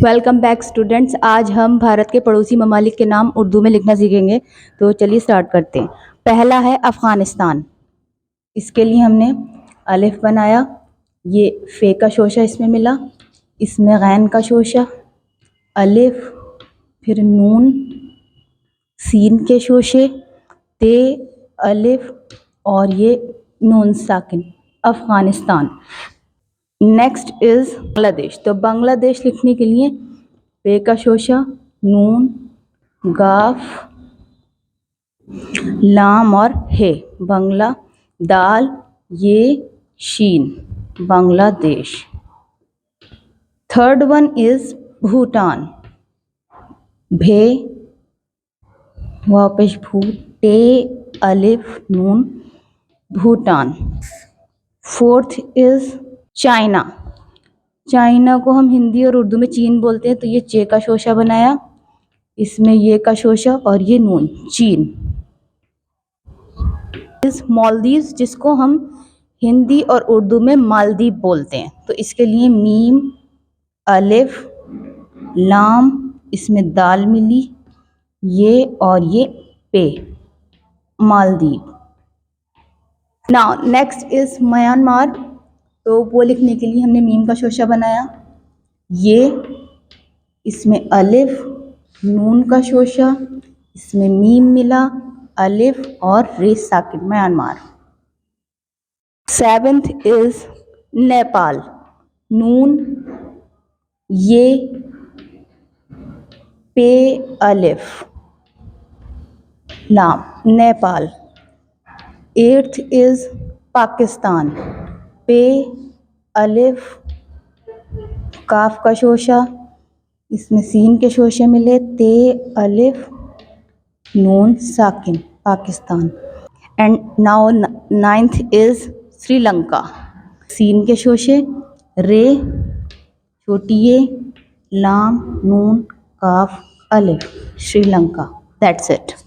Welcome back students. आज हम भारत के पड़ोसी ममालिक के नाम उर्दू में लिखना सीखेंगे। तो चलिए स्टार्ट करते हैं। पहला है अफ़गानिस्तान। इसके लिए हमने अलिफ बनाया, ये फे का शोशा इसमें मिला, इसमें गैन का शोशा, अलिफ, फिर नून, सीन के शोशे, ते, अलिफ और ये नून साकिन, अफ़गानिस्तान। Next is Bangladesh. तो बांग्लादेश लिखने के लिए पे का शोशा, नून, गाफ, लाम और हे, बांग्ला, दाल, ये, शीन, Bangladesh. Third one is Bhutan. भे, वापस भू, टे, अलिफ, नून, Bhutan. Fourth is China. China को हम हिंदी और उर्दू में चीन बोलते हैं। तो ये चे का शोशा बनाया, इसमें ये का शोशा और ये नून, चीन। इस मालदीव्स, जिसको हम हिंदी और उर्दू में मालदीव बोलते हैं। तो इसके लिए मीम, अलिफ, लाम, इसमें दाल मिली, ये और ये पे, Maldives. Now next is Myanmar. तो वो लिखने के लिए हमने मीम का शोशा बनाया, ये, इसमें अलिफ, नून का शोशा, इसमें मीम मिला, अलिफ और रे साकिन, म्यांमार। Seventh is Nepal. नून, ये, पे, अलिफ, लाम, नेपाल। Eighth is Pakistan. पे, अलिफ, काफ का शोशा, इसमें सीन के शोशे मिले, ते, अलिफ, नून साकिन, Pakistan. And now ninth is Sri Lanka. सीन के शोशे, रे, छोटी ये, लाम, नून, काफ, अलिफ, श्रीलंका। That's it.